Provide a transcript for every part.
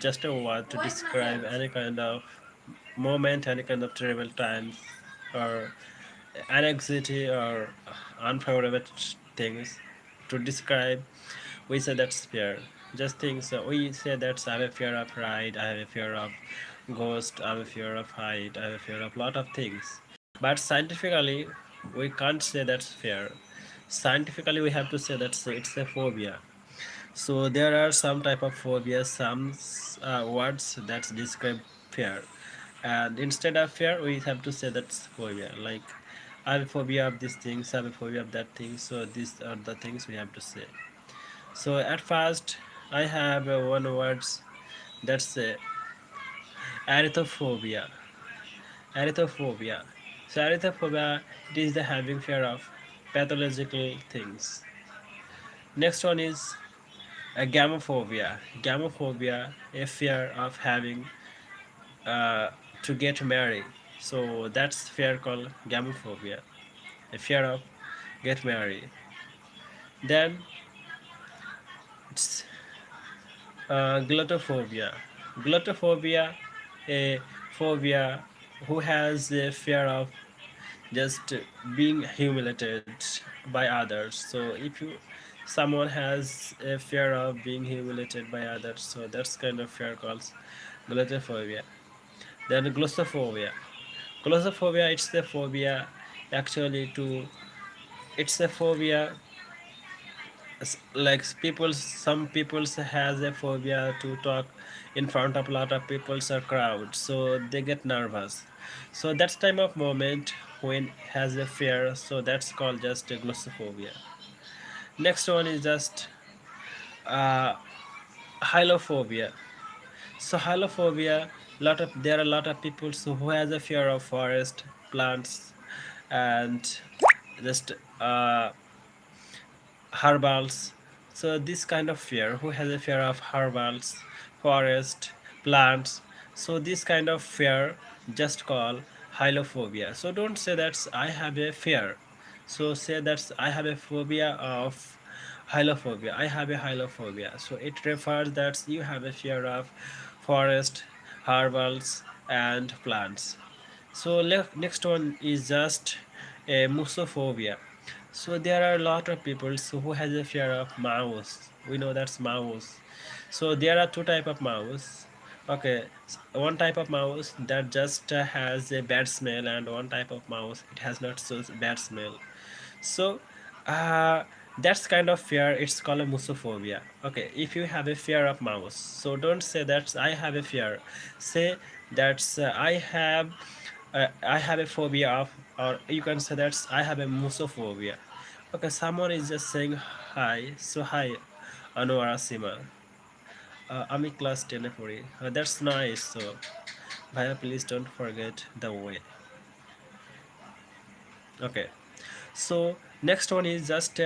just a word to describe any kind of moment, any kind of terrible times, or anxiety or unfavorable things to describe. We say that's fear. Just things we say that's I have a fear of height, I have a fear of ghost, I have a fear of height, I have a fear of lot of things. But scientifically, we can't say that's fear. Scientifically, we have to say that's it's a phobia. So there are some type of phobias, some words that describe fear, and instead of fear, we have to say that's phobia. Like I have a phobia of these things, I have a phobia of that thing. So these are the things we have to say. So at first, I have one words that's arithrophobia. Arithrophobia. So arithrophobia, it is the having fear of pathological things. Next one is a gamophobia. Gamophobia, a fear of having uh, to get married. So that's fear called gamophobia, a fear of get married. Then it's glottophobia. Glottophobia, a phobia who has a fear of just being humiliated by others. So if you someone has a fear of being humiliated by others, so that's kind of fear called glottophobia. Then glossophobia. Glossophobia, it's the phobia actually to it's a phobia like people, some people has a phobia to talk in front of a lot of people or crowd, so they get nervous. So that's time of moment when has a fear, so that's called just a glossophobia. Next one is just uh, hylophobia. So hylophobia, lot of there are a lot of people who has a fear of forest, plants, and just herbals. So this kind of fear, who has a fear of herbals, forest, plants. So this kind of fear just call hylophobia. So don't say that I have a fear. So say that I have a phobia of hylophobia. I have a hylophobia. So it refers that you have a fear of forest, herbals, and plants. So next one is just a musophobia. So there are a lot of people who has a fear of mouse. We know that's mouse. So there are two type of mouse. Okay, one type of mouse that just has a bad smell, and one type of mouse it has not so bad smell. So uh, that's kind of fear. It's called a musophobia. Okay, if you have a fear of mouse, so don't say that I have a fear. Say that's I have a phobia of, or you can say that I have a musophobia. Okay, someone is just saying hi. So hi, Anwar Asima. I'm in class 10 পড়ি. That's nice. So, Bhaiya, please don't forget the way. Okay. So next one is just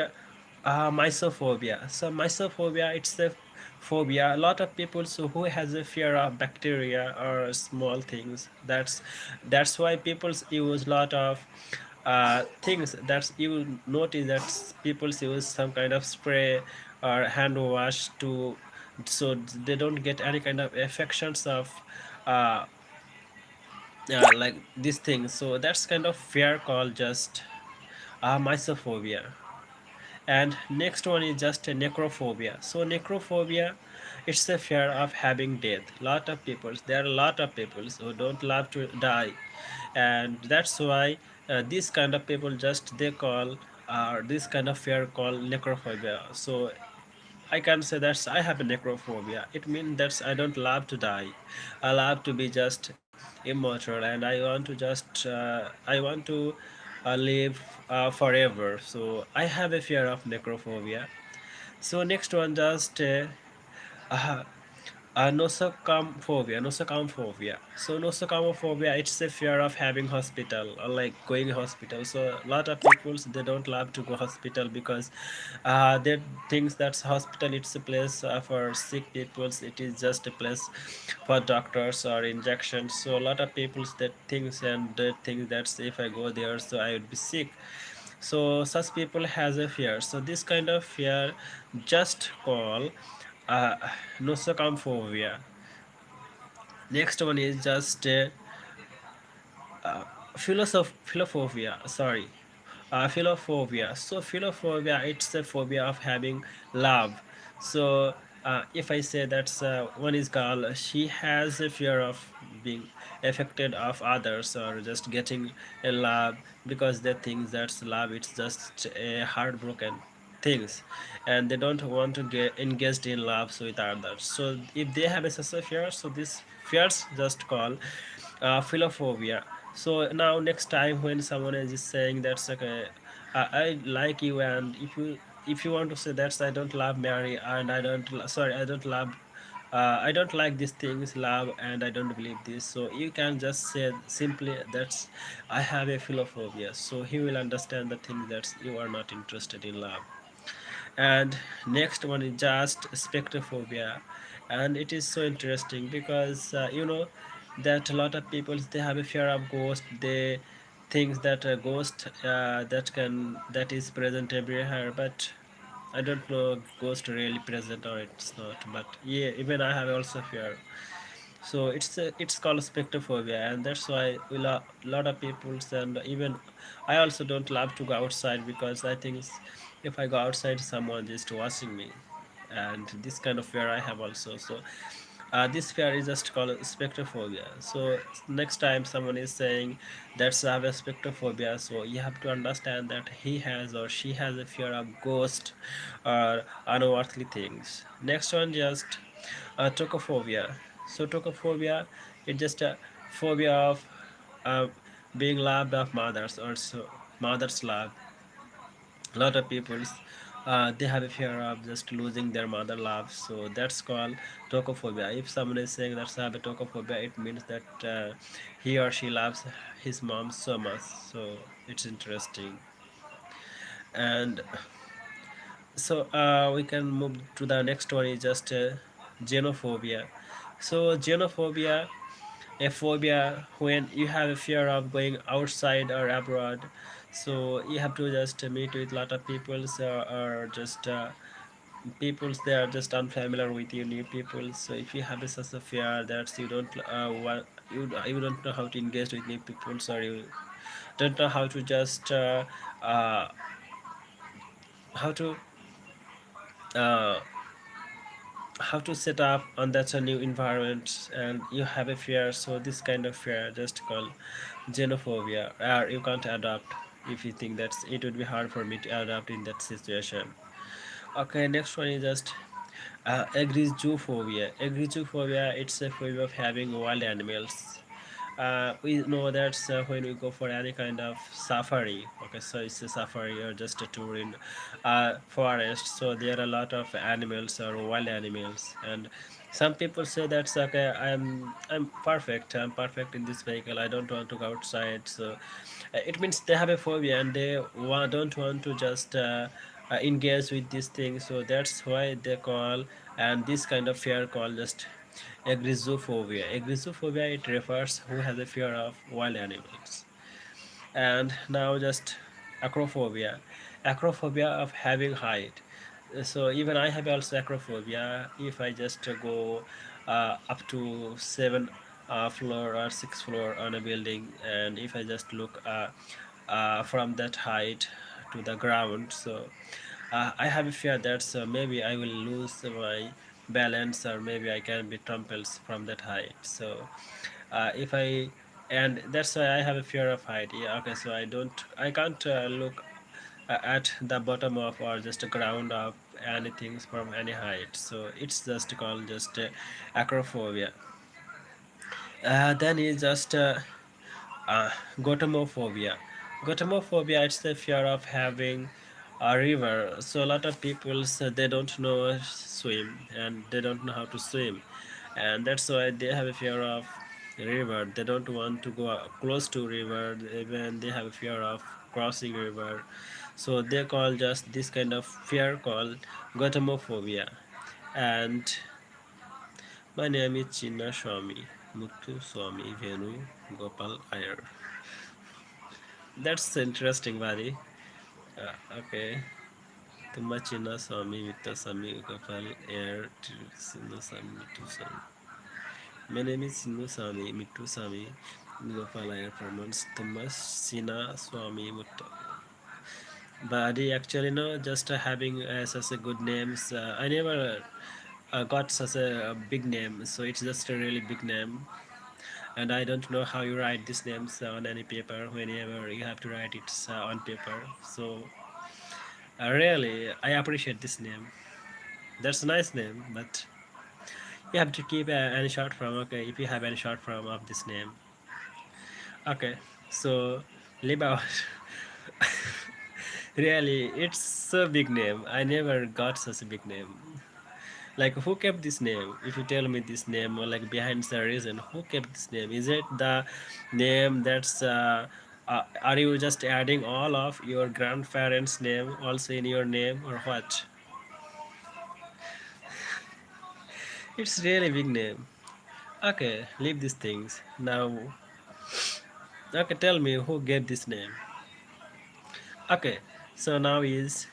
mysophobia. So mysophobia, it's a phobia. A lot of people so who has a fear of bacteria or small things. That's why people use lot of things. That's you notice that people use some kind of spray or hand wash to so they don't get any kind of infections of uh, like these things. So that's kind of fear called just mysophobia. And next one is just a necrophobia. So necrophobia, it's the fear of having death. Lot of people, there are a lot of people who don't love to die, and that's why this kind of people just they call this kind of fear called necrophobia. So I can say that I have a necrophobia. It means that I don't love to die. I love to be just immortal, and I want to live forever. So I have a fear of necrophobia. So next one, just uh, nosocomophobia. Nosocomophobia. So nosocomophobia, it's a fear of having hospital or like going hospital. So a lot of people they don't love to go hospital because they think that hospital it's a place for sick people. It is just a place for doctors or injections. So a lot of people that thinks and they think that if I go there, so I would be sick. So such people has a fear. So this kind of fear just call uh, nosocomophobia. Next one is just philosophia, sorry, philophobia. So philophobia, it's a phobia of having love. So if I say that's one is called, she has a fear of being affected of others or just getting a love, because they think that's love, it's just a heartbroken things, and they don't want to get engaged in loves with others. So if they have a such a fear, so this fears just called philophobia. So now next time when someone is just saying that's okay, I like you, and if you want to say that's I don't love Mary, and sorry, I don't love I don't like these things love, and I don't believe this, so you can just say simply that's I have a philophobia, so he will understand the thing that you are not interested in love. And next one is just spectrophobia, and it is so interesting because that a lot of people, they have a fear of ghost. They think that a ghost that is present everywhere, but I don't know ghost really present or it's not. But yeah, even I have also fear. So it's called spectrophobia, and that's why lot of people, and even I also don't love to go outside, because I think if I go outside, someone is watching me, and this kind of fear I have also. So this fear is just called spectrophobia. So next time someone is saying that's I have a spectrophobia, so you have to understand that he has or she has a fear of ghost or unearthly things. Next one, just tocophobia. So tocophobia is just a phobia of uh, being loved of mothers, or so mother's love. A lot of people, they have a fear of just losing their mother love, so that's called tocophobia. If someone is saying that's have a tocophobia, it means that he or she loves his mom so much. So it's interesting. And so we can move to the next one is just xenophobia. So xenophobia, a phobia when you have a fear of going outside or abroad. So you have to just meet with a lot of people, or just peoples, they are just unfamiliar with you, new people. So if you have a such a fear that you don't you don't know how to engage with new people, or you don't know how to just uh, how to uh, how to set up on that a new environment, and you have a fear, so this kind of fear just called xenophobia, or you can't adapt. If you think that it would be hard for me to adapt in that situation. Okay, next one is just agrizophobia. Agrizophobia, it's a phobia of having wild animals. We know that when we go for any kind of safari, okay, so it's a safari or just a tour in forest, so there are a lot of animals or wild animals, and some people say that's okay, I'm perfect in this vehicle, I don't want to go outside. So it means they have a phobia, and they don't want to just engage with these things, so that's why they call, and this kind of fear called just agrizophobia. Agrizophobia, it refers who has a fear of wild animals. And now just acrophobia. Acrophobia of having height. So even I have also acrophobia. If I just go up to seven floor or six floor on a building, and if I just look from that height to the ground, so I have a fear that maybe I will lose my balance, or maybe I can be trampled from that height. So if I and that's why I have a fear of height. Yeah, okay. So I can't look at the bottom of or just the ground of anything from any height. So it's just called just acrophobia. Then is just uh, gotomophobia. Gotomophobia, it's the fear of having a river. So a lot of people, so they don't know swim, and they don't know how to swim, and that's why they have a fear of river. They don't want to go close to river. Even they have a fear of crossing river. So they call just this kind of fear called gotomophobia. And my name is Chinna Swami Muthu Swami Venu Gopal Iyer. That's interesting, buddy. Okay. Tumba Chinna Swami Vitta Swami Gopal Air to Sinna Swami to Swami. My name is Sinusami Mittusami Gopalaya pronounced Thomas Sina Swami Mutta. But he actually just having such a good names. I never got such a big name, so it's just a really big name. And I don't know how you write these names on any paper. Whenever you have to write it on paper, so really I appreciate this name. That's a nice name, but you have to keep any short form. Okay, if you have any short form of this name. Okay, so live out. Really, it's so big name. I never got such a big name. Like who kept this name? If you tell me this name, or like behind the reason, who kept this name? Is it the name that's are you just adding all of your grandparents' name also in your name or what? It's really big name. Okay, leave these things. Now okay, tell me who gave this name. Okay, so now is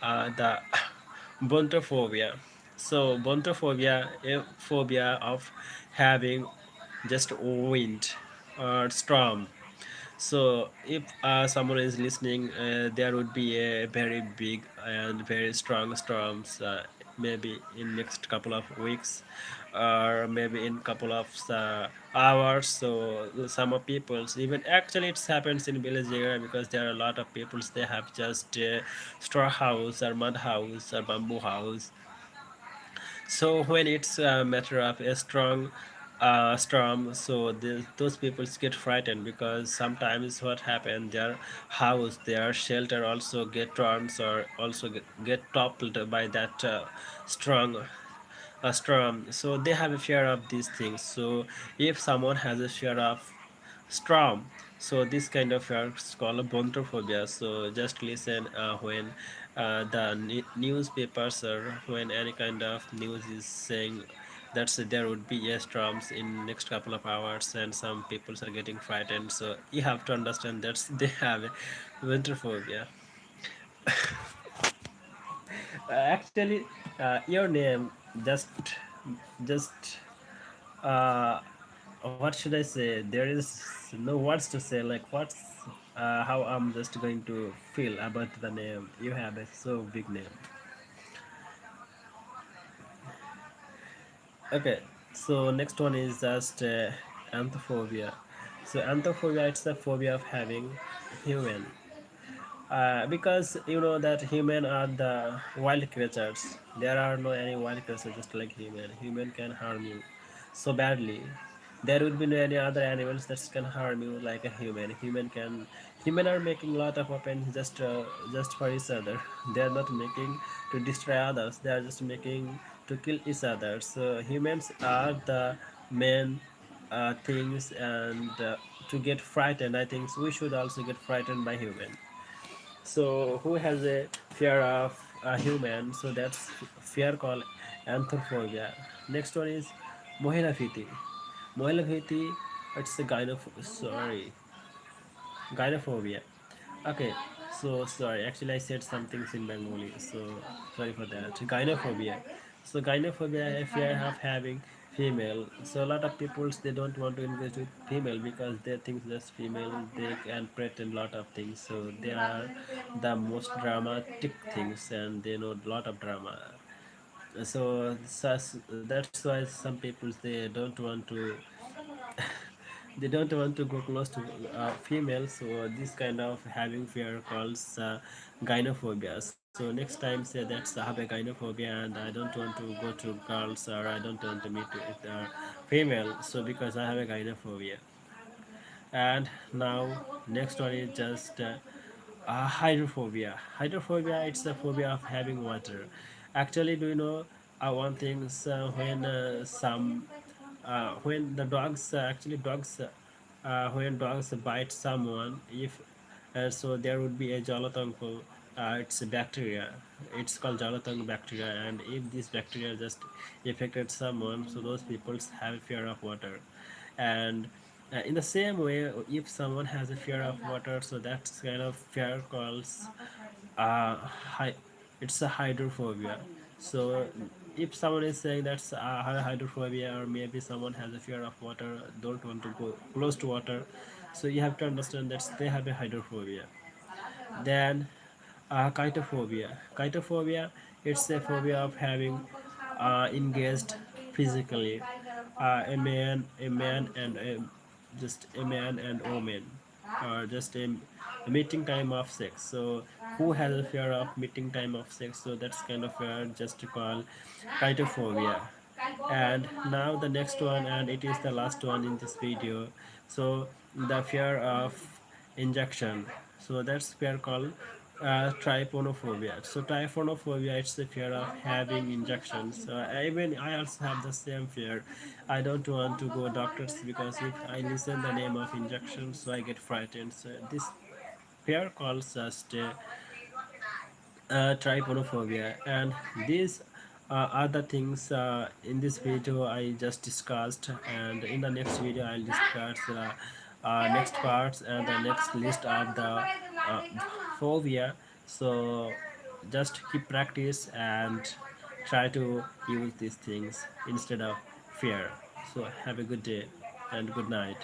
the Bontophobia. So Bontophobia, a phobia of having just wind or storm. So if someone is listening, there would be a very big and very strong storms, maybe in next couple of weeks, or maybe in couple of hours. So some of people's even actually it happens in village area because there are a lot of peoples they have just straw house or mud house or bamboo house. So when it's a matter of a strong storm, so those people get frightened because sometimes what happens, their house, their shelter also get torn or also get toppled by that strong storm. So they have a fear of these things. So if someone has a fear of storm, so this kind of fear is called a bontophobia. So just listen when the newspapers or when any kind of news is saying that there would be a storms in next couple of hours and some people are getting frightened, so you have to understand that they have a winter phobia. Actually, your name just uh, what should I say? There is no words to say. Like what's how I'm just going to feel about the name. You have a so big name. Okay, so next one is just anthrophobia. So anthrophobia, it's the phobia of having human. Because you know that human are the wild creatures. There are no any wild creatures just like human. Human can harm you so badly. There would be no any other animals that can harm you like a human. Human are making lot of weapons just for each other. They are not making to destroy others. They are just making to kill each other. So humans are the main things and to get frightened. I think we should also get frightened by human. So who has a fear of a human? So that's fear called anthrophobia. Next one is Mohelafiti. Mohelafiti, it's a gynophobia. Okay, so sorry. Actually, I said some things in Bengali, so sorry for that. Gynophobia. So gynophobia, a fear of having female. So a lot of people they don't want to engage with female because they think that's female. They can pretend lot of things. So they are the most dramatic things, and they know a lot of drama. So that's why some people they don't want to they don't want to go close to females. So this kind of having fear calls gynophobia. So next time say that's I have a gynophobia and I don't want to go to girls or I don't want to meet with female, so because I have a gynophobia. And now next one is just hydrophobia. Hydrophobia, it's the phobia of having water. Actually, do you know one thing? When the dogs actually dogs when dogs bite someone, if so there would be a jalatanko. It's a bacteria. It's called jalatang bacteria, and if this bacteria just affected someone, so those people have fear of water. And in the same way, if someone has a fear of water, so that's kind of fear calls uh, hy- it's a hydrophobia. So if someone is saying that's hydrophobia, or maybe someone has a fear of water, don't want to go close to water, so you have to understand that they have a hydrophobia. Then Kytophobia, it's a phobia of having engaged physically, a man and just a man and woman, or just a meeting time of sex. So who has a fear of meeting time of sex? So that's kind of just to call Kytophobia. And now the next one, and it is the last one in this video. So the fear of injection, so that's fear called tryponophobia. So tryponophobia, it's the fear of having injections. Even I also have the same fear. I don't want to go doctors, because if I listen the name of injection, so I get frightened. So this fear calls just tryponophobia. And these are the things in this video I just discussed, and in the next video I'll discuss the next parts and the next list of the phobia. So just keep practice and try to use these things instead of fear. So have a good day and good night.